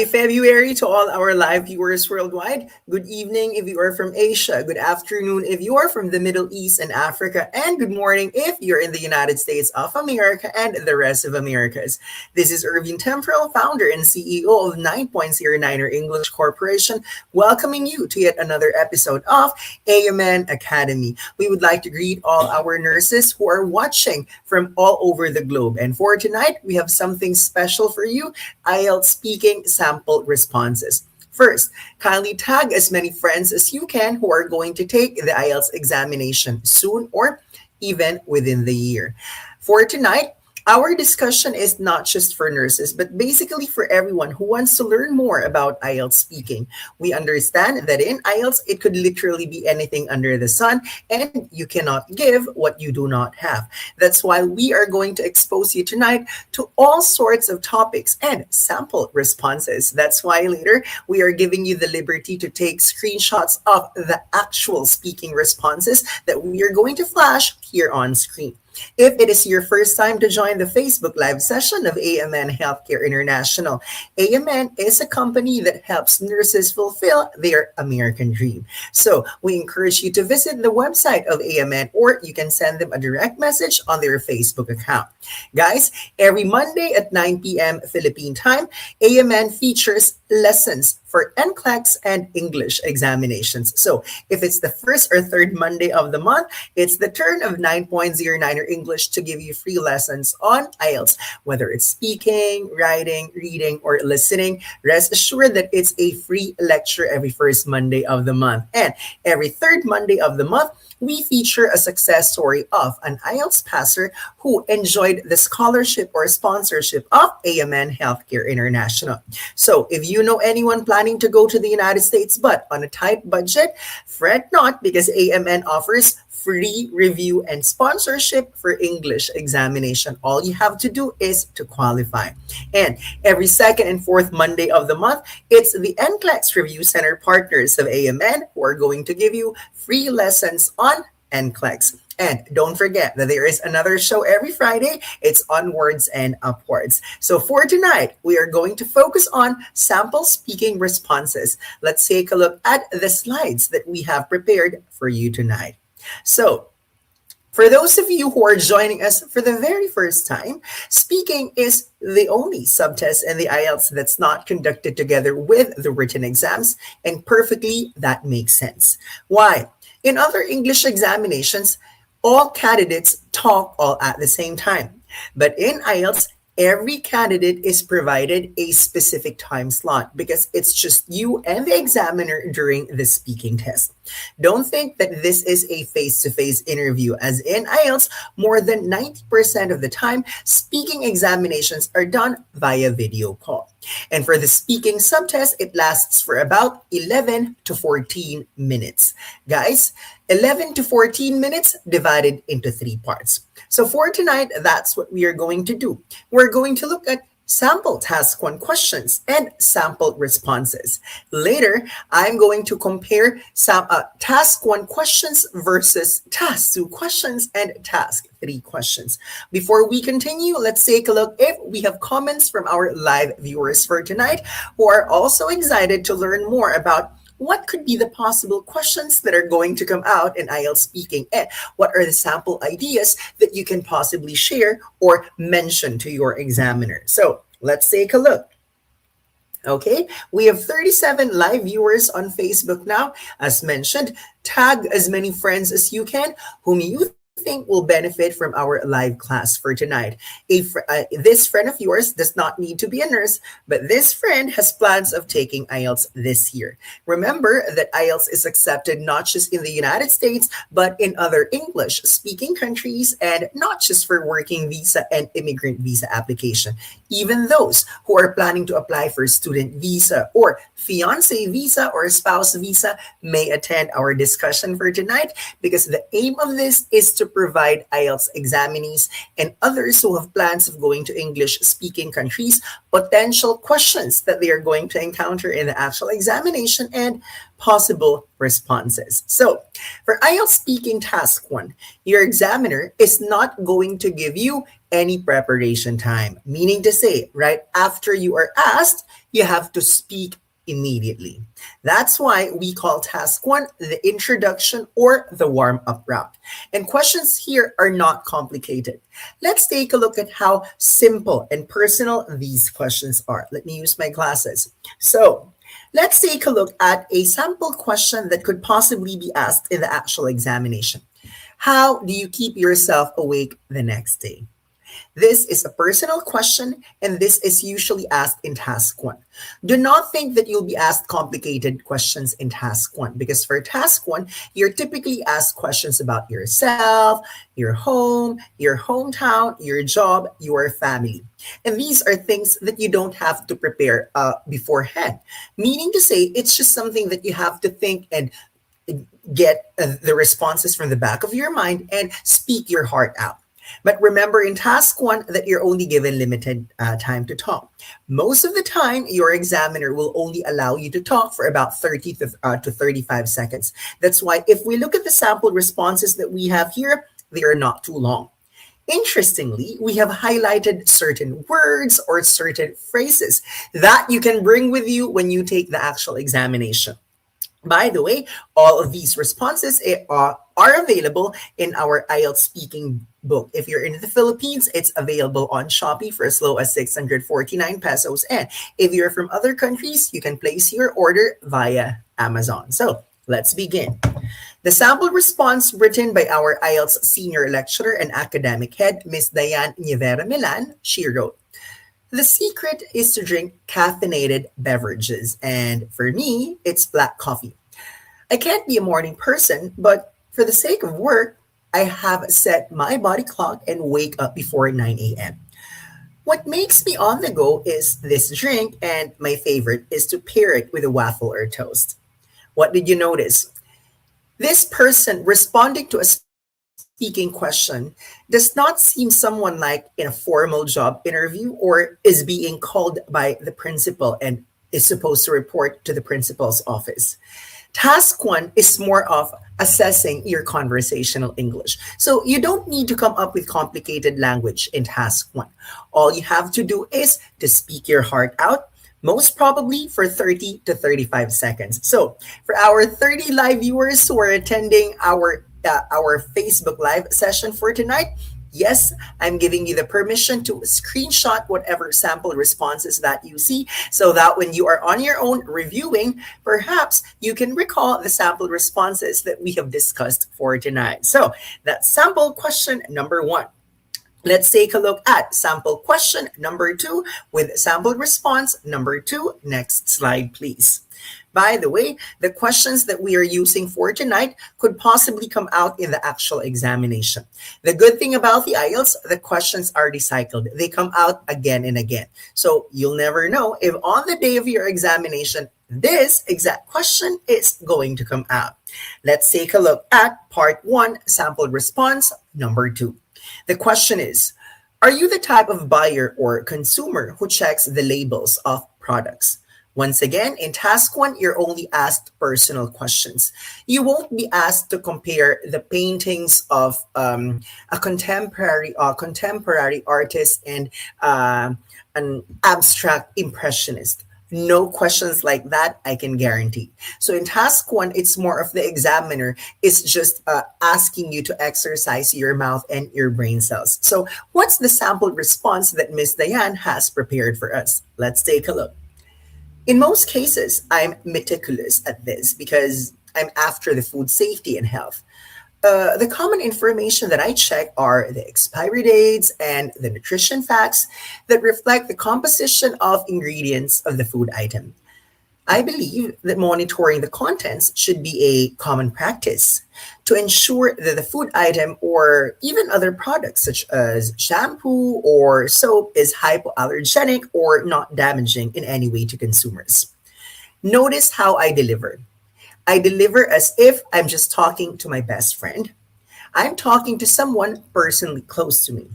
February to all our live viewers worldwide. Good evening if you are from Asia. Good afternoon if you are from the Middle East and Africa. And good morning if you're in the United States of America and the rest of Americas. This is Ervin Temporal, founder and CEO of 9.09er English Corporation, welcoming you to yet another episode of AMN Academy. We would like to greet all our nurses who are watching from all over the globe. And for tonight, we have something special for you, IELTS Speaking sample responses. First, kindly tag as many friends as you can who are going to take the IELTS examination soon or even within the year. For tonight, our discussion is not just for nurses, but basically for everyone who wants to learn more about IELTS speaking. We understand that in IELTS, it could literally be anything under the sun, and you cannot give what you do not have. That's why we are going to expose you tonight to all sorts of topics and sample responses. That's why later we are giving you the liberty to take screenshots of the actual speaking responses that we are going to flash here on screen. If it is your first time to join the Facebook live session of AMN Healthcare International, AMN is a company that helps nurses fulfill their American dream. So we encourage you to visit the website of AMN, or you can send them a direct message on their Facebook account. Guys, every Monday at 9 p.m. Philippine time, AMN features lessons for NCLEX and English examinations. So if it's the first or third Monday of the month, it's the turn of 9.09er English to give you free lessons on IELTS. Whether it's speaking, writing, reading, or listening, rest assured that it's a free lecture every first Monday of the month. And every third Monday of the month, we feature a success story of an IELTS passer who enjoyed the scholarship or sponsorship of AMN Healthcare International. So if you know anyone planning to go to the United States but on a tight budget, fret not, because AMN offers free review and sponsorship for English examination. All you have to do is to qualify. And every second and fourth Monday of the month, it's the NCLEX Review Center partners of AMN who are going to give you free lessons on NCLEX. And don't forget that there is another show every Friday. It's Onwards and Upwards. So for tonight, we are going to focus on sample speaking responses. Let's take a look at the slides that we have prepared for you tonight. So, for those of you who are joining us for the very first time, speaking is the only subtest in the IELTS that's not conducted together with the written exams, and perfectly that makes sense. Why? In other English examinations, all candidates talk all at the same time. But in IELTS, every candidate is provided a specific time slot because it's just you and the examiner during the speaking test. Don't think that this is a face-to-face interview, as in IELTS, more than 90% of the time, speaking examinations are done via video call. And for the speaking subtest, it lasts for about 11 to 14 minutes. Guys, 11 to 14 minutes divided into 3 parts. So for tonight, that's what we are going to do. We're going to look at sample task 1 questions and sample responses. Later, I'm going to compare task 1 questions versus task 2 questions and task 3 questions. Before we continue, let's take a look if we have comments from our live viewers for tonight who are also excited to learn more about what could be the possible questions that are going to come out in IELTS speaking, and what are the sample ideas that you can possibly share or mention to your examiner. So let's take a look. Okay, we have 37 live viewers on Facebook now. As mentioned, tag as many friends as you can whom you think will benefit from our live class for tonight. This friend of yours does not need to be a nurse, but this friend has plans of taking IELTS this year. Remember that IELTS is accepted not just in the United States, but in other English-speaking countries, and not just for working visa and immigrant visa application. Even those who are planning to apply for student visa or fiancé visa or spouse visa may attend our discussion for tonight, because the aim of this is to to provide IELTS examinees and others who have plans of going to English-speaking countries potential questions that they are going to encounter in the actual examination and possible responses. So, for IELTS speaking task 1, your examiner is not going to give you any preparation time, meaning to say, right after you are asked, you have to speak immediately. That's why we call task 1 the introduction or the warm-up round. And questions here are not complicated. Let's take a look at how simple and personal these questions are. Let me use my glasses. So, let's take a look at a sample question that could possibly be asked in the actual examination. How do you keep yourself awake the next day? This is a personal question, and this is usually asked in task 1. Do not think that you'll be asked complicated questions in task 1, because for task 1, you're typically asked questions about yourself, your home, your hometown, your job, your family. And these are things that you don't have to prepare beforehand, meaning to say it's just something that you have to think and get the responses from the back of your mind and speak your heart out. But remember in task 1 that you're only given limited time to talk. Most of the time, your examiner will only allow you to talk for about 30 to 35 seconds. That's why if we look at the sample responses that we have here, they are not too long. Interestingly, we have highlighted certain words or certain phrases that you can bring with you when you take the actual examination. By the way, all of these responses are available in our IELTS speaking book. If you're in the Philippines, it's available on Shopee for as low as 649 pesos. And if you're from other countries, you can place your order via Amazon. So let's begin. The sample response written by our IELTS senior lecturer and academic head, Ms. Diane Nivera Milan, she wrote, "The secret is to drink caffeinated beverages, and for me, it's black coffee. I can't be a morning person, but for the sake of work, I have set my body clock and wake up before 9 a.m. What makes me on the go is this drink, and my favorite is to pair it with a waffle or toast." What did you notice? This person responding to a speaking question does not seem someone like in a formal job interview or is being called by the principal and is supposed to report to the principal's office. Task 1 is more of assessing your conversational English. So you don't need to come up with complicated language in task 1. All you have to do is to speak your heart out, most probably for 30 to 35 seconds. So for our 30 live viewers who are attending our Facebook live session for tonight, yes, I'm giving you the permission to screenshot whatever sample responses that you see so that when you are on your own reviewing, perhaps you can recall the sample responses that we have discussed for tonight. So that's sample question number 1. Let's take a look at sample question number 2 with sample response number 2. Next slide, please. By the way, the questions that we are using for tonight could possibly come out in the actual examination. The good thing about the IELTS, the questions are recycled. They come out again and again. So you'll never know if on the day of your examination, this exact question is going to come out. Let's take a look at part 1, sample response number 2. The question is, are you the type of buyer or consumer who checks the labels of products? Once again, in task 1, you're only asked personal questions. You won't be asked to compare the paintings of a contemporary artist and an abstract impressionist. No questions like that, I can guarantee. So in task 1, it's more of the examiner is just asking you to exercise your mouth and your brain cells. So what's the sample response that Ms. Diane has prepared for us? Let's take a look. In most cases, I'm meticulous at this because I'm after the food safety and health. The common information that I check are the expiry dates and the nutrition facts that reflect the composition of ingredients of the food item. I believe that monitoring the contents should be a common practice to ensure that the food item or even other products such as shampoo or soap is hypoallergenic or not damaging in any way to consumers. Notice how I deliver. I deliver as if I'm just talking to my best friend. I'm talking to someone personally close to me.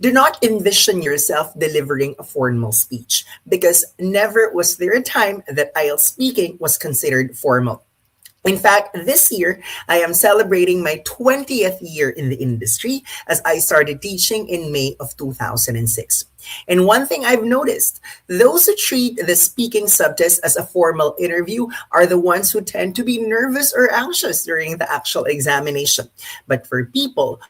Do not envision yourself delivering a formal speech because never was there a time that IELTS speaking was considered formal. In fact, this year, I am celebrating my 20th year in the industry as I started teaching in May of 2006. And one thing I've noticed, those who treat the speaking subtest as a formal interview are the ones who tend to be nervous or anxious during the actual examination. But for people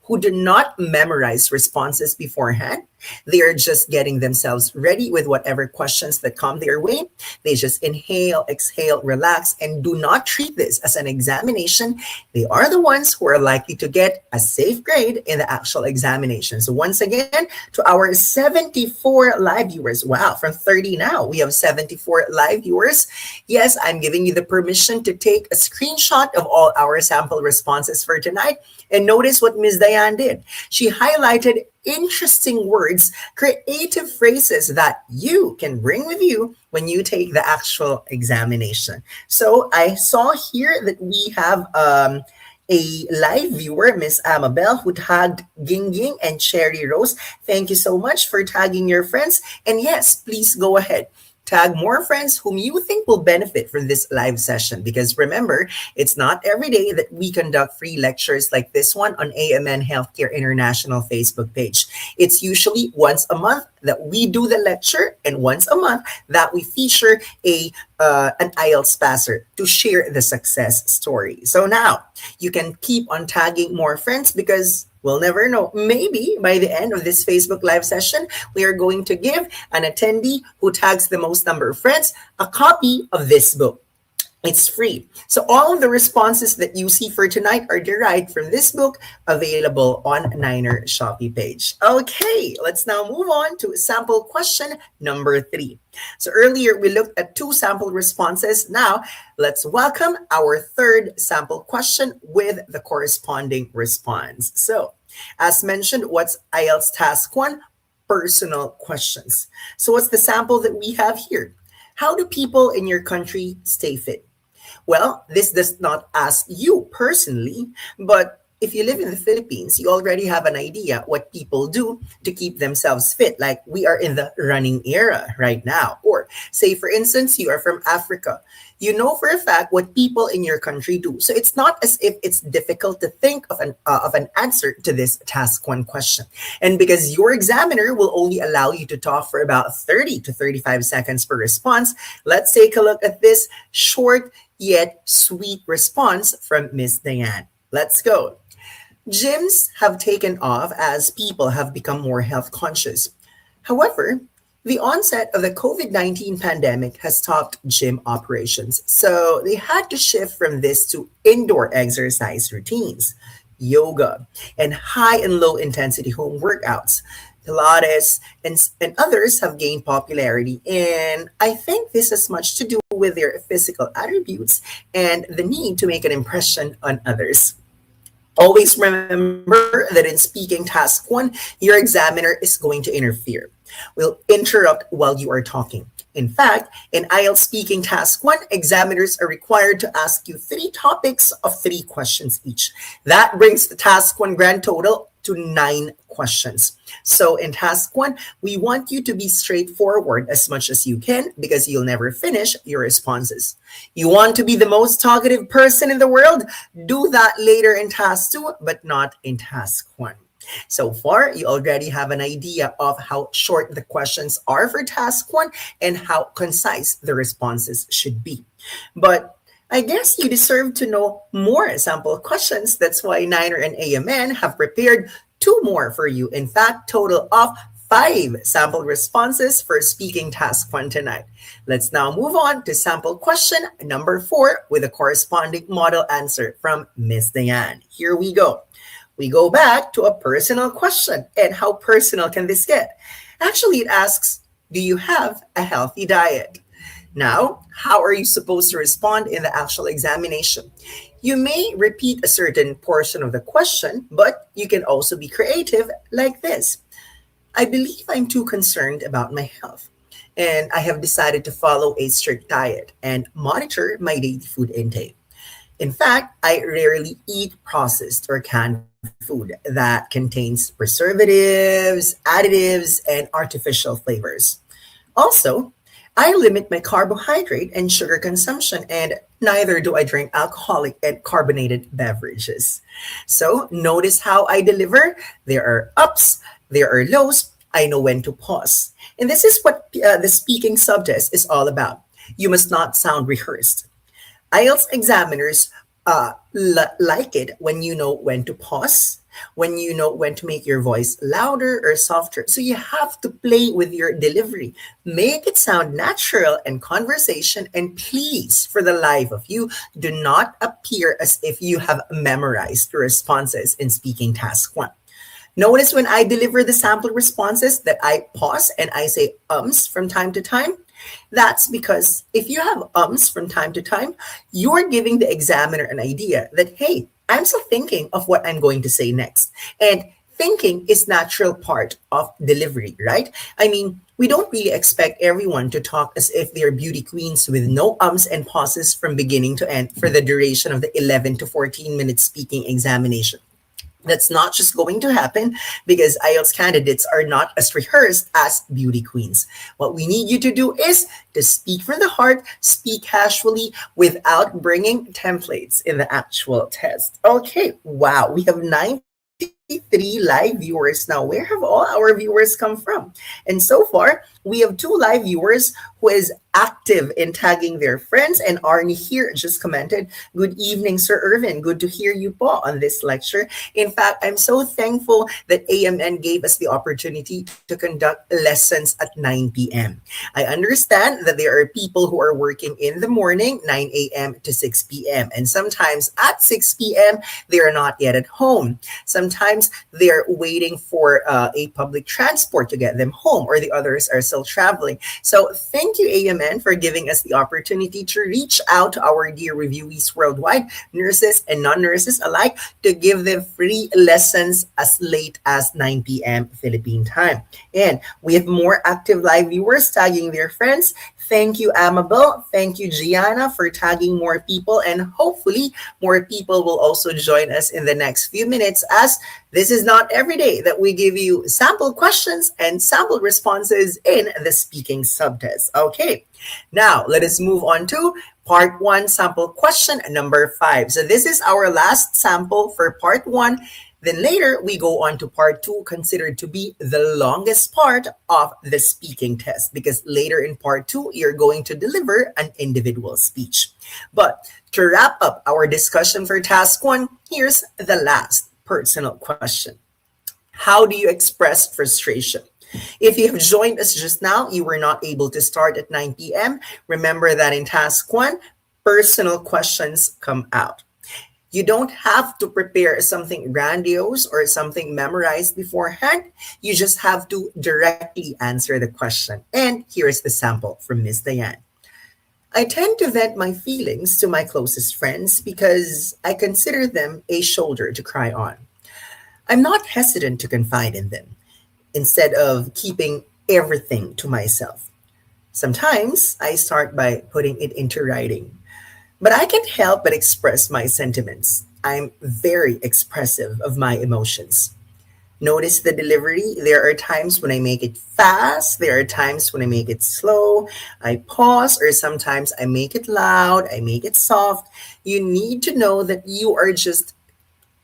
who do not memorize responses beforehand, they are just getting themselves ready with whatever questions that come their way. They just inhale, exhale, relax, and do not treat this as an examination. They are the ones who are likely to get a safe grade in the actual examination. So, once again, to our 74 live viewers, wow, from 30 now, we have 74 live viewers. Yes, I'm giving you the permission to take a screenshot of all our sample responses for tonight. And notice what Ms. Diane did. She highlighted interesting words, creative phrases that you can bring with you when you take the actual examination. So I saw here that we have a live viewer, Miss Amabel, who tagged Ging Ging and Cherry Rose. Thank you so much for tagging your friends. And yes, please go ahead. Tag more friends whom you think will benefit from this live session. Because remember, it's not every day that we conduct free lectures like this one on AMN Healthcare International Facebook page. It's usually once a month that we do the lecture and once a month that we feature an IELTS passer to share the success story. So now you can keep on tagging more friends because we'll never know. Maybe by the end of this Facebook Live session, we are going to give an attendee who tags the most number of friends a copy of this book. It's free. So all of the responses that you see for tonight are derived from this book available on Niner Shopee page. Okay, let's now move on to sample question number 3. So earlier we looked at 2 sample responses. Now let's welcome our 3rd sample question with the corresponding response. So as mentioned, what's IELTS Task 1? Personal questions. So what's the sample that we have here? How do people in your country stay fit? Well, this does not ask you personally, but if you live in the Philippines, you already have an idea what people do to keep themselves fit. Like we are in the running era right now. Or say, for instance, you are from Africa. You know for a fact what people in your country do. So it's not as if it's difficult to think of an answer to this task 1 question. And because your examiner will only allow you to talk for about 30 to 35 seconds per response, let's take a look at this short yet sweet response from Miss Diane. Let's go. Gyms have taken off as people have become more health conscious. However, the onset of the COVID-19 pandemic has stopped gym operations, so they had to shift from this to indoor exercise routines, yoga, and high and low intensity home workouts. Pilates and others have gained popularity, and I think this has much to do with their physical attributes and the need to make an impression on others. Always remember that in speaking task 1, your examiner is going to interfere. Will interrupt while you are talking. In fact, in IELTS speaking task 1, examiners are required to ask you 3 topics of 3 questions each. That brings the task 1 grand total to 9 questions. So in task 1, we want you to be straightforward as much as you can because you'll never finish your responses. You want to be the most talkative person in the world? Do that later in task 2, but not in task 1. So far, you already have an idea of how short the questions are for task 1 and how concise the responses should be. But I guess you deserve to know more sample questions. That's why Niner and AMN have prepared 2 more for you. In fact, total of 5 sample responses for speaking task 1 tonight. Let's now move on to sample question number 4 with a corresponding model answer from Miss Diane. Here we go. We go back to a personal question. And how personal can this get? Actually, it asks, do you have a healthy diet? Now, how are you supposed to respond in the actual examination? You may repeat a certain portion of the question, but you can also be creative like this. I believe I'm too concerned about my health, and I have decided to follow a strict diet and monitor my daily food intake. In fact, I rarely eat processed or canned food that contains preservatives, additives, and artificial flavors. Also, I limit my carbohydrate and sugar consumption, and neither do I drink alcoholic and carbonated beverages. So, notice how I deliver. There are ups, there are lows. I know when to pause. And this is what the speaking subtest is all about. You must not sound rehearsed. IELTS examiners like it when you know when to pause, when you know when to make your voice louder or softer. So you have to play with your delivery. Make it sound natural and conversation. And please, for the life of you, do not appear as if you have memorized the responses in speaking task one. Notice when I deliver the sample responses that I pause and I say ums from time to time. That's because if you have ums from time to time, you're giving the examiner an idea that, hey, I'm still thinking of what I'm going to say next. And thinking is natural part of delivery, right? I mean, we don't really expect everyone to talk as if they're beauty queens with no ums and pauses from beginning to end for the duration of the 11 to 14 minute speaking examination. That's not just going to happen because IELTS candidates are not as rehearsed as beauty queens. What we need you to do is to speak from the heart, speak casually without bringing templates in the actual test. Okay, wow, we have 93 live viewers now. Where have all our viewers come from? And so far, we have 2 live viewers who is active in tagging their friends. And Arnie here just commented, "Good evening, Sir Ervin. Good to hear you po on this lecture." In fact, I'm so thankful that AMN gave us the opportunity to conduct lessons at 9 p.m. I understand that there are people who are working in the morning, 9 a.m. to 6 p.m. And sometimes at 6 p.m., they are not yet at home. Sometimes they're waiting for a public transport to get them home, or the others are still traveling. So thank you, AMN, for giving us the opportunity to reach out to our dear reviewees worldwide, nurses and non-nurses alike, to give them free lessons as late as 9 p.m. Philippine time. And we have more active live viewers tagging their friends. Thank you, Amabel. Thank you, Gianna, for tagging more people. And hopefully, more people will also join us in the next few minutes, as this is not every day that we give you sample questions and sample responses in the speaking subtest. Okay, now let us move on to part 1, sample question number 5. So this is our last sample for part 1. Then later, we go on to part 2, considered to be the longest part of the speaking test, because later in part 2, you're going to deliver an individual speech. But to wrap up our discussion for task 1, here's the last personal question. How do you express frustration? If you have joined us just now, you were not able to start at 9 p.m. Remember that in task 1, personal questions come out. You don't have to prepare something grandiose or something memorized beforehand. You just have to directly answer the question. And here's the sample from Miss Diane. I tend to vent my feelings to my closest friends because I consider them a shoulder to cry on. I'm not hesitant to confide in them instead of keeping everything to myself. Sometimes I start by putting it into writing. But I can't help but express my sentiments. I'm very expressive of my emotions. Notice the delivery. There are times when I make it fast. There are times when I make it slow. I pause, or sometimes I make it loud. I make it soft. You need to know that you are just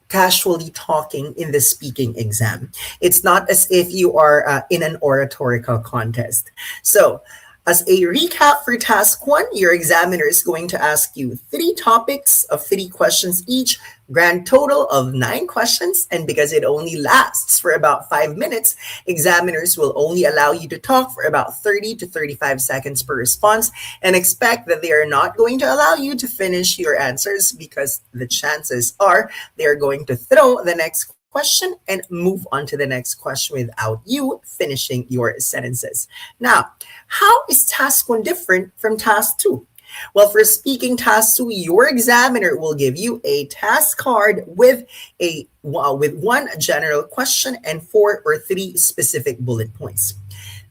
casually talking in the speaking exam. It's not as if you are in an oratorical contest. So, as a recap for task 1, your examiner is going to ask you 3 topics of 3 questions each, grand total of 9 questions. And because it only lasts for about 5 minutes, examiners will only allow you to talk for about 30 to 35 seconds per response, and expect that they are not going to allow you to finish your answers, because the chances are they are going to throw the next question and move on to the next question without you finishing your sentences. Now, how is task 1 different from task 2? Well, for speaking task 2, your examiner will give you a task card with one general question and 4 or 3 specific bullet points.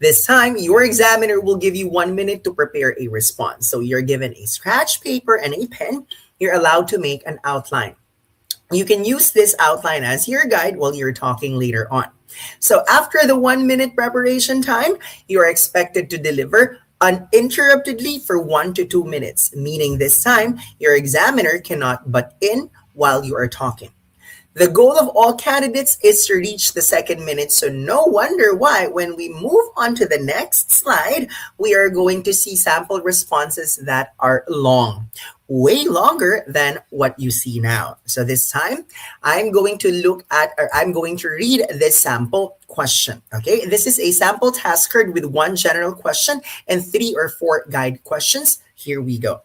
This time, your examiner will give you 1 minute to prepare a response. So you're given a scratch paper and a pen. You're allowed to make an outline. You can use this outline as your guide while you're talking later on. So after the 1 minute preparation time, you are expected to deliver uninterruptedly for 1 to 2 minutes, meaning this time your examiner cannot butt in while you are talking. The goal of all candidates is to reach the second minute, so no wonder why when we move on to the next slide, we are going to see sample responses that are long, way longer than what you see now. So this time, I'm going to I'm going to read this sample question, okay? This is a sample task card with one general question and 3 or 4 guide questions. Here we go.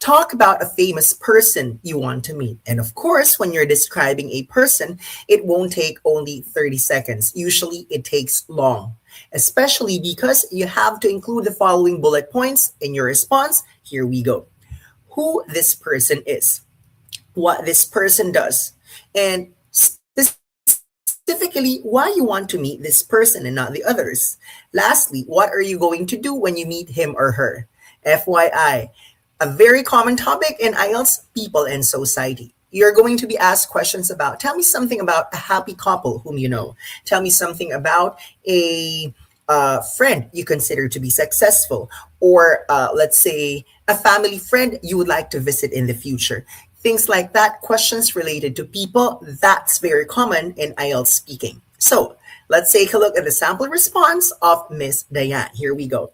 Talk about a famous person you want to meet. And of course, when you're describing a person, it won't take only 30 seconds. Usually it takes long, especially because you have to include the following bullet points in your response. Here we go. Who this person is, what this person does, and specifically why you want to meet this person and not the others. Lastly, what are you going to do when you meet him or her? FYI, a very common topic in IELTS, people and society. You're going to be asked questions about, tell me something about a happy couple whom you know. Tell me something about a friend you consider to be successful, or let's say a family friend you would like to visit in the future. Things like that, questions related to people, that's very common in IELTS speaking. So let's take a look at the sample response of Miss Diane. Here we go.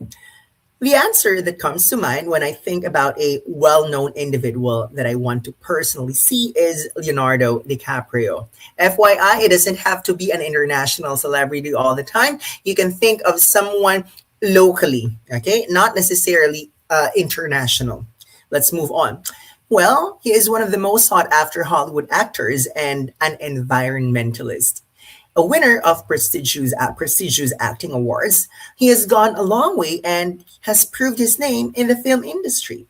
The answer that comes to mind when I think about a well-known individual that I want to personally see is Leonardo DiCaprio. FYI, it doesn't have to be an international celebrity all the time. You can think of someone locally, okay? Not necessarily international. Let's move on. Well, he is one of the most sought-after Hollywood actors and an environmentalist. A winner of prestigious acting awards, he has gone a long way and has proved his name in the film industry.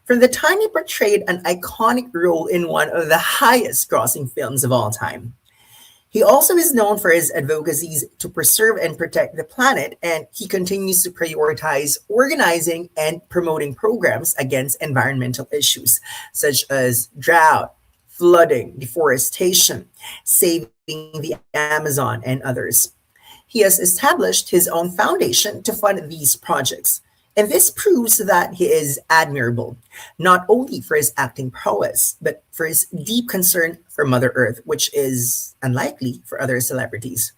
From the time he portrayed an iconic role in one of the highest grossing films of all time. He also is known for his advocacies to preserve and protect the planet, and he continues to prioritize organizing and promoting programs against environmental issues such as drought, flooding, deforestation, saving the Amazon, and others. He has established his own foundation to fund these projects. And this proves that he is admirable, not only for his acting prowess, but for his deep concern for Mother Earth, which is unlikely for other celebrities.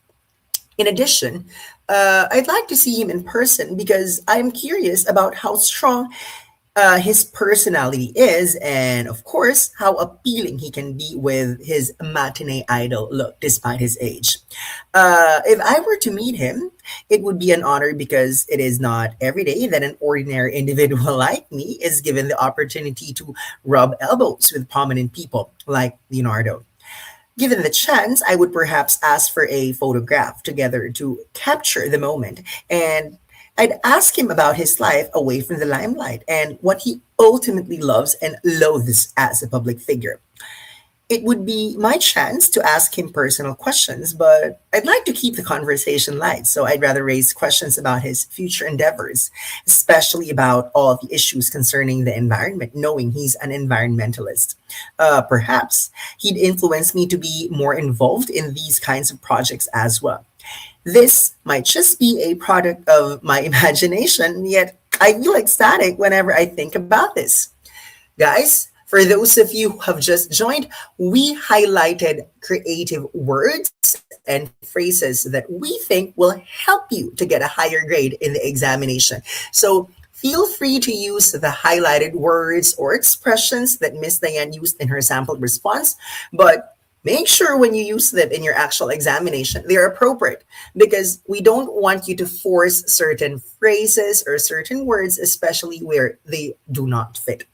In addition, I'd like to see him in person because I am curious about how strong his personality is, and of course, how appealing he can be with his matinee idol look despite his age. If I were to meet him, it would be an honor because it is not every day that an ordinary individual like me is given the opportunity to rub elbows with prominent people like Leonardo. Given the chance, I would perhaps ask for a photograph together to capture the moment, and I'd ask him about his life away from the limelight and what he ultimately loves and loathes as a public figure. It would be my chance to ask him personal questions, but I'd like to keep the conversation light, so I'd rather raise questions about his future endeavors, especially about all of the issues concerning the environment, knowing he's an environmentalist. Perhaps he'd influence me to be more involved in these kinds of projects as well. This might just be a product of my imagination, yet I feel ecstatic whenever I think about this. Guys, for those of you who have just joined, we highlighted creative words and phrases that we think will help you to get a higher grade in the examination. So feel free to use the highlighted words or expressions that Miss Diane used in her sample response, but make sure when you use them in your actual examination, they're appropriate because we don't want you to force certain phrases or certain words, especially where they do not fit.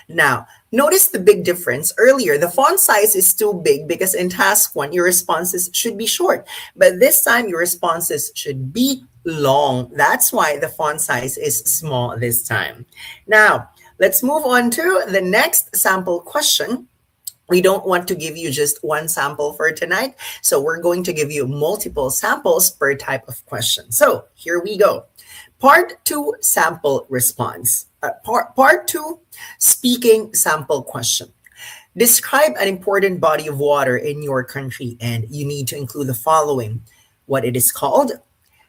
Now, notice the big difference. Earlier, the font size is too big because in task 1, your responses should be short. But this time, your responses should be long. That's why the font size is small this time. Now, let's move on to the next sample question. We don't want to give you just one sample for tonight. So we're going to give you multiple samples per type of question. So here we go. Part two, sample response. Part two, speaking sample question. Describe an important body of water in your country, and you need to include the following: what it is called,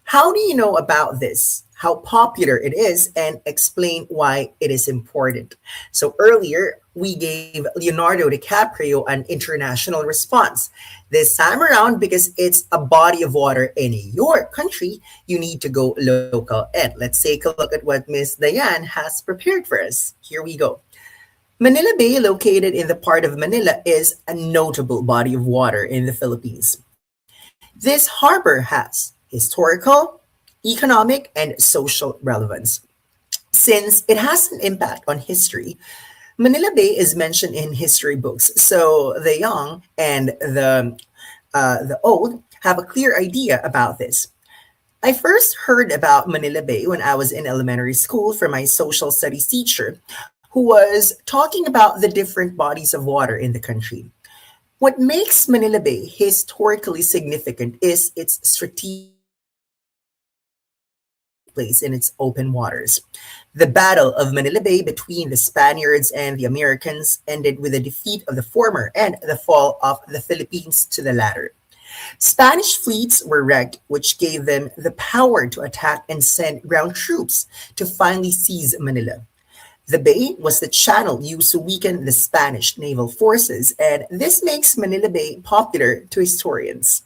how do you know about this, how popular it is, and explain why it is important. So earlier, we gave Leonardo DiCaprio an international response. This time around, because it's a body of water in your country, you need to go local. And let's take a look at what Miss Diane has prepared for us. Here we go. Manila Bay, located in the part of Manila, is a notable body of water in the Philippines. This harbor has historical, economic, and social relevance. Since it has an impact on history, Manila Bay is mentioned in history books, so the young and the old have a clear idea about this. I first heard about Manila Bay when I was in elementary school from my social studies teacher, who was talking about the different bodies of water in the country. What makes Manila Bay historically significant is its strategic place in its open waters. The Battle of Manila Bay between the Spaniards and the Americans ended with the defeat of the former and the fall of the Philippines to the latter. Spanish fleets were wrecked, which gave them the power to attack and send ground troops to finally seize Manila. The bay was the channel used to weaken the Spanish naval forces, and this makes Manila Bay popular to historians.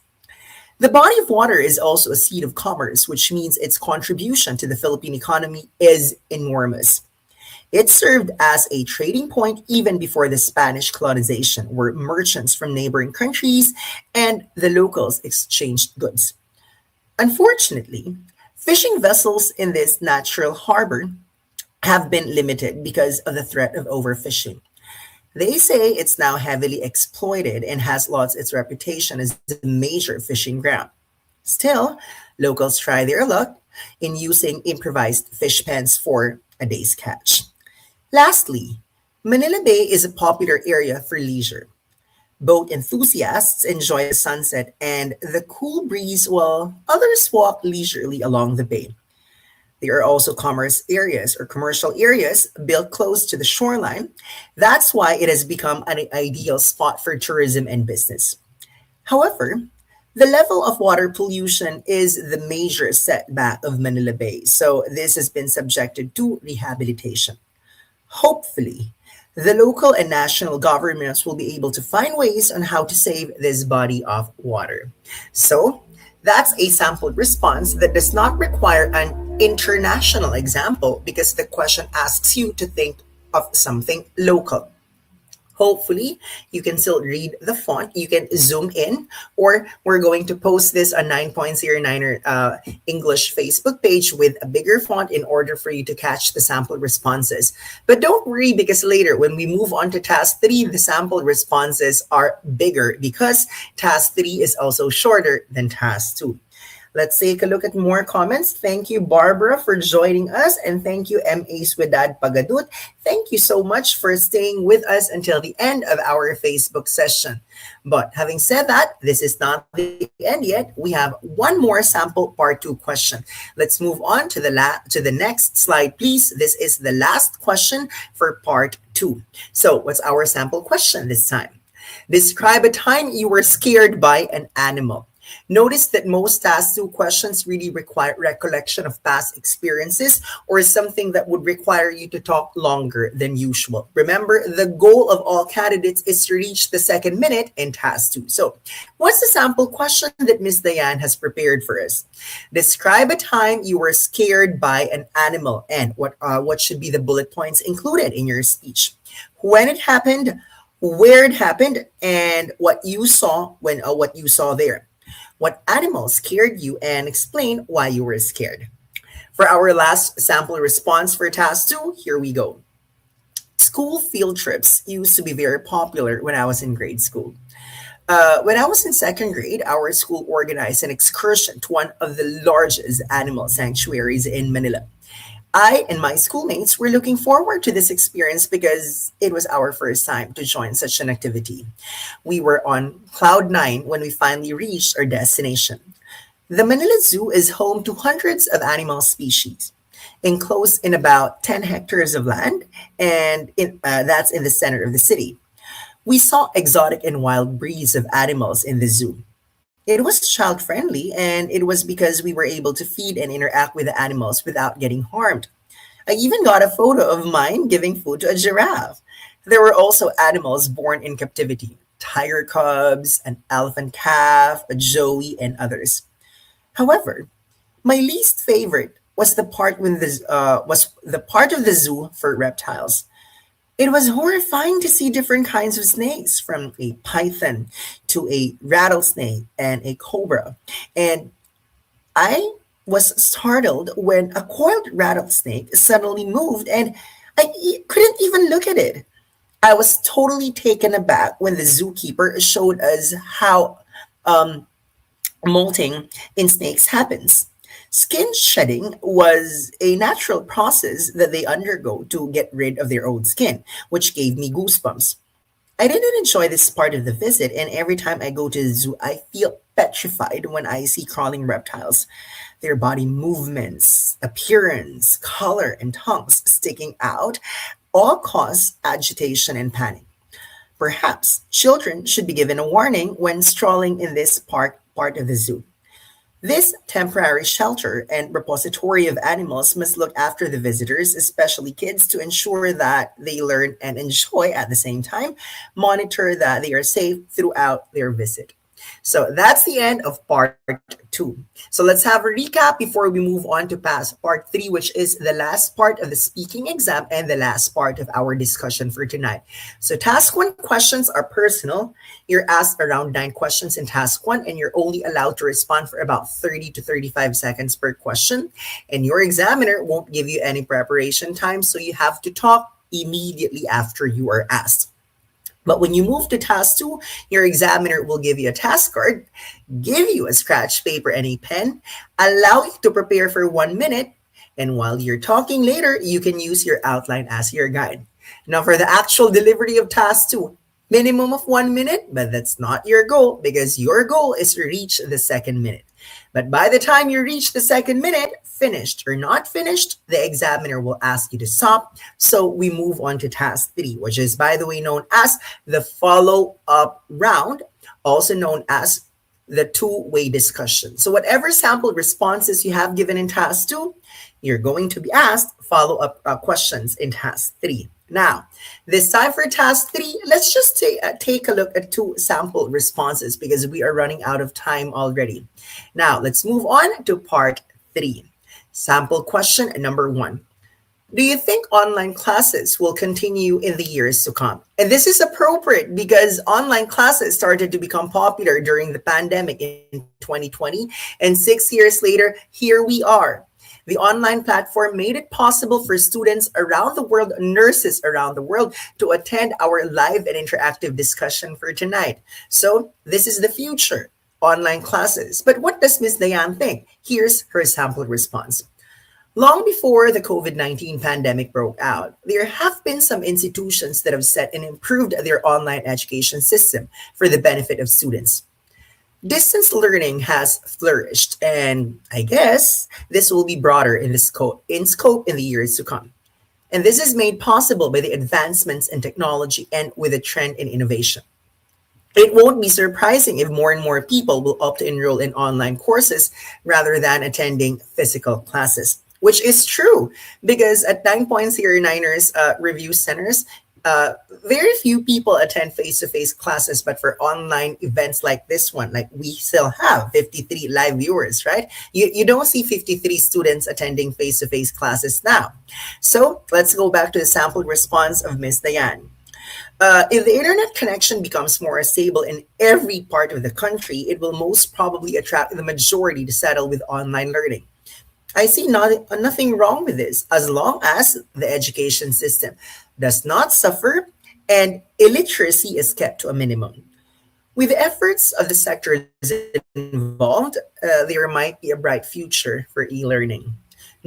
The body of water is also a seat of commerce, which means its contribution to the Philippine economy is enormous. It served as a trading point even before the Spanish colonization, where merchants from neighboring countries and the locals exchanged goods. Unfortunately, fishing vessels in this natural harbor have been limited because of the threat of overfishing. They say it's now heavily exploited and has lost its reputation as a major fishing ground. Still, locals try their luck in using improvised fish pens for a day's catch. Lastly, Manila Bay is a popular area for leisure. Boat enthusiasts enjoy the sunset and the cool breeze while others walk leisurely along the bay. There are also commerce areas or commercial areas built close to the shoreline. That's why it has become an ideal spot for tourism and business. However, the level of water pollution is the major setback of Manila Bay, so this has been subjected to rehabilitation. Hopefully, the local and national governments will be able to find ways on how to save this body of water. So, that's a sample response that does not require an international example because the question asks you to think of something local. Hopefully, you can still read the font. You can zoom in, or we're going to post this on 9.09er English Facebook page with a bigger font in order for you to catch the sample responses. But don't worry because later, when we move on to task three, the sample responses are bigger because task three is also shorter than task two. Let's take a look at more comments. Thank you, Barbara, for joining us. And thank you, M.A. Swedad Pagadut. Thank you so much for staying with us until the end of our Facebook session. But having said that, this is not the end yet. We have one more sample part two question. Let's move on to the next slide, please. This is the last question for part two. So what's our sample question this time? Describe a time you were scared by an animal. Notice that most task two questions really require recollection of past experiences or something that would require you to talk longer than usual. Remember, the goal of all candidates is to reach the second minute in task two. So, what's the sample question that Miss Diane has prepared for us? Describe a time you were scared by an animal, and what should be the bullet points included in your speech? When it happened, where it happened, and what you saw what you saw there. What animal scared you and explain why you were scared. For our last sample response for task two, here we go. School field trips used to be very popular when I was in grade school. When I was in second grade, our school organized an excursion to one of the largest animal sanctuaries in Manila. I and my schoolmates were looking forward to this experience because it was our first time to join such an activity. We were on cloud nine when we finally reached our destination. The Manila Zoo is home to hundreds of animal species, enclosed in about 10 hectares of land, and that's in the center of the city. We saw exotic and wild breeds of animals in the zoo. It was child friendly, and it was because we were able to feed and interact with the animals without getting harmed. I even got a photo of mine giving food to a giraffe. There were also animals born in captivity: tiger cubs, an elephant calf, a joey, and others. However, my least favorite was the part of the zoo for reptiles. It was horrifying to see different kinds of snakes, from a python to a rattlesnake and a cobra. And I was startled when a coiled rattlesnake suddenly moved and couldn't even look at it. I was totally taken aback when the zookeeper showed us how um, molting in snakes happens. Skin shedding was a natural process that they undergo to get rid of their old skin, which gave me goosebumps. I didn't enjoy this part of the visit, and every time I go to the zoo, I feel petrified when I see crawling reptiles. Their body movements, appearance, color, and tongues sticking out all cause agitation and panic. Perhaps children should be given a warning when strolling in this part of the zoo. This temporary shelter and repository of animals must look after the visitors, especially kids, to ensure that they learn and enjoy at the same time, monitor that they are safe throughout their visit. So that's the end of part two. So let's have a recap before we move on to part three, which is the last part of the speaking exam and the last part of our discussion for tonight. So task one questions are personal. You're asked around 9 questions in task one, and you're only allowed to respond for about 30 to 35 seconds per question. And your examiner won't give you any preparation time, so you have to talk immediately after you are asked. But when you move to task two, your examiner will give you a task card, give you a scratch paper and a pen, allow you to prepare for 1 minute, and while you're talking later, you can use your outline as your guide. Now, for the actual delivery of task two, minimum of 1 minute, but that's not your goal, because your goal is to reach the second minute. But by the time you reach the second minute, finished or not finished, the examiner will ask you to stop. So we move on to task three, which is, by the way, known as the follow-up round, also known as the two-way discussion. So whatever sample responses you have given in task two, you're going to be asked follow-up questions in task three. Now, this time for task three, let's just take a look at two sample responses because we are running out of time already. Now, let's move on to part three. Sample question number one. Do you think online classes will continue in the years to come? And this is appropriate because online classes started to become popular during the pandemic in 2020. And 6 years later, here we are. The online platform made it possible for students around the world, nurses around the world, to attend our live and interactive discussion for tonight. So this is the future, online classes. But what does Ms. Dayan think? Here's her sample response. Long before the COVID-19 pandemic broke out, there have been some institutions that have set and improved their online education system for the benefit of students. Distance learning has flourished, and I guess this will be broader in scope in the years to come. And this is made possible by the advancements in technology and with a trend in innovation. It won't be surprising if more and more people will opt to enroll in online courses rather than attending physical classes, which is true because at 9.09ers review centers, very few people attend face-to-face classes, but for online events like this one, like we still have 53 live viewers, right? You don't see 53 students attending face-to-face classes now. So let's go back to the sample response of Ms. Dayan. If the internet connection becomes more stable in every part of the country, it will most probably attract the majority to settle with online learning. I see nothing wrong with this as long as the education system does not suffer and illiteracy is kept to a minimum. With the efforts of the sectors involved, there might be a bright future for e-learning.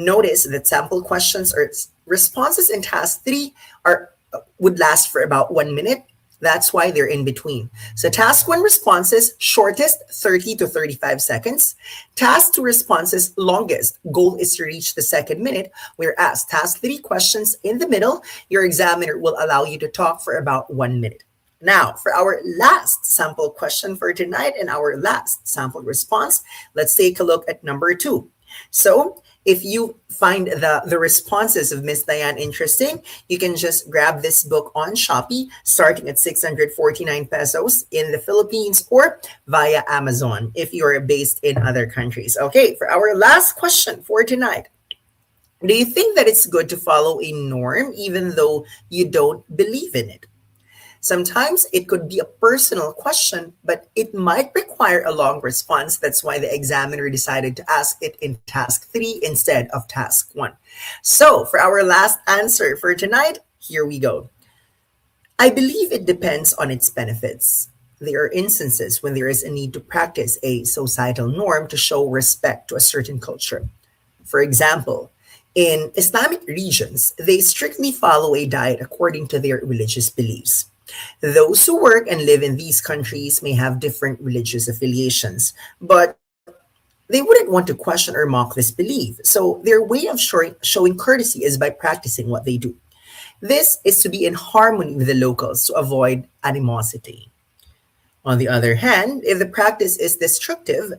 Notice that sample questions or responses in task 3 are would last for about 1 minute. That's why they're in between. So task 1 responses, shortest 30 to 35 seconds. Task 2 responses, longest. Goal is to reach the second minute. Whereas task 3 questions in the middle, your examiner will allow you to talk for about 1 minute. Now, for our last sample question for tonight and our last sample response, let's take a look at number 2. So if you find the responses of Miss Diane interesting, you can just grab this book on Shopee, starting at 649 pesos in the Philippines or via Amazon if you're based in other countries. Okay, for our last question for tonight. Do you think that it's good to follow a norm even though you don't believe in it? Sometimes it could be a personal question, but it might require a long response. That's why the examiner decided to ask it in task 3 instead of task 1. So for our last answer for tonight, here we go. I believe it depends on its benefits. There are instances when there is a need to practice a societal norm to show respect to a certain culture. For example, in Islamic regions, they strictly follow a diet according to their religious beliefs. Those who work and live in these countries may have different religious affiliations, but they wouldn't want to question or mock this belief. So their way of showing courtesy is by practicing what they do. This is to be in harmony with the locals to avoid animosity. On the other hand, if the practice is destructive,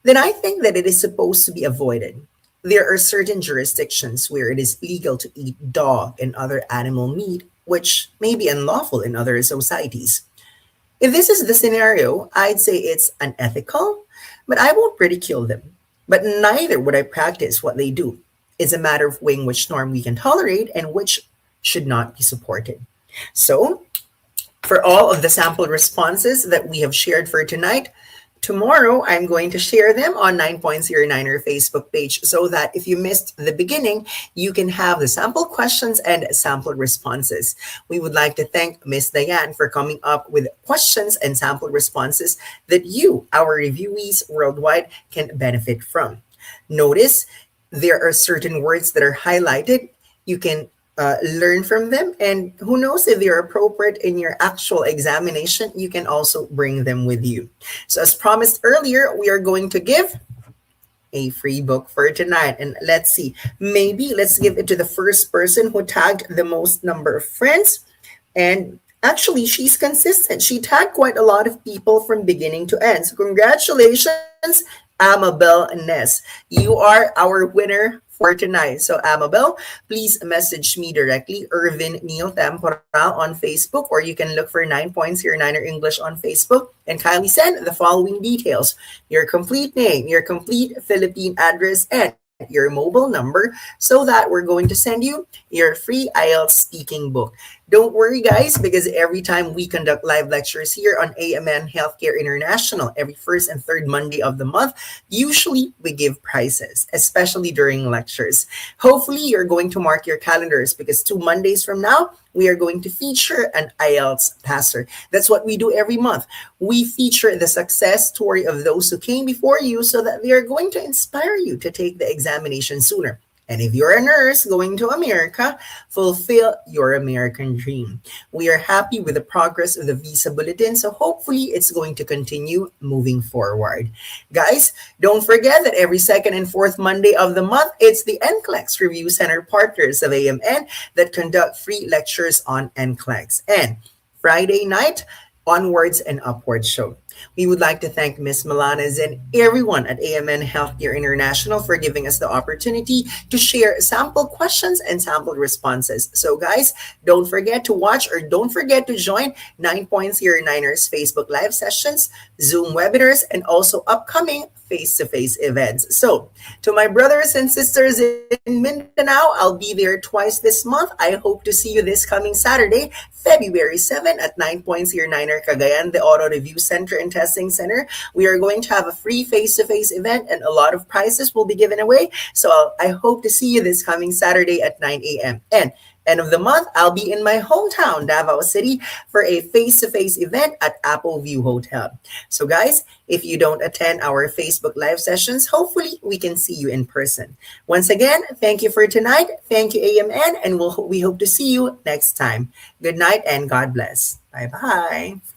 then I think that it is supposed to be avoided. There are certain jurisdictions where it is legal to eat dog and other animal meat, which may be unlawful in other societies. If this is the scenario, I'd say it's unethical, but I won't ridicule them. But neither would I practice what they do. It's a matter of weighing which norm we can tolerate and which should not be supported. So, for all of the sample responses that we have shared for tonight, tomorrow, I'm going to share them on 9.09er Facebook page so that if you missed the beginning, you can have the sample questions and sample responses. We would like to thank Miss Diane for coming up with questions and sample responses that you, our reviewees worldwide, can benefit from. Notice there are certain words that are highlighted. You can learn from them, and who knows, if they're appropriate in your actual examination, you can also bring them with you. So as promised earlier, we are going to give a free book for tonight, and let's see, maybe let's give it to the first person who tagged the most number of friends. And actually, she's consistent. She tagged quite a lot of people from beginning to end. So congratulations, Amabel Ness. You are our winner for tonight. So Amabel, please message me directly, Ervin Nil Temporal on Facebook, or you can look for 9.09er English on Facebook and kindly send the following details: your complete name, your complete Philippine address, and your mobile number, so that we're going to send you your free IELTS speaking book. Don't worry, guys, because every time we conduct live lectures here on AMN Healthcare International, every first and third Monday of the month, usually we give prizes, especially during lectures. Hopefully, you're going to mark your calendars because 2 Mondays from now, we are going to feature an IELTS passer. That's what we do every month. We feature the success story of those who came before you so that they are going to inspire you to take the examination sooner. And if you're a nurse going to America, fulfill your American dream. We are happy with the progress of the visa bulletin, so hopefully it's going to continue moving forward. Guys, don't forget that every second and fourth Monday of the month, it's the NCLEX Review Center partners of AMN that conduct free lectures on NCLEX. And Friday night, Onwards and Upwards show. We would like to thank Ms. Malanas and everyone at AMN Healthcare International for giving us the opportunity to share sample questions and sample responses. So guys, don't forget to watch or don't forget to join 9.09ers Facebook live sessions, Zoom webinars, and also upcoming face-to-face events. So to my brothers and sisters in Mindanao, I'll be there twice this month. I hope to see you this coming Saturday, February 7 at 9.09er Cagayan, the Auto Review Center and Testing Center. We are going to have a free face-to-face event and a lot of prizes will be given away. So I hope to see you this coming Saturday at 9 a.m. And End of the month, I'll be in my hometown, Davao City, for a face-to-face event at Apple View Hotel. So guys, if you don't attend our Facebook live sessions, hopefully we can see you in person. Once again, thank you for tonight. Thank you, AMN, and we hope to see you next time. Good night and God bless. Bye-bye.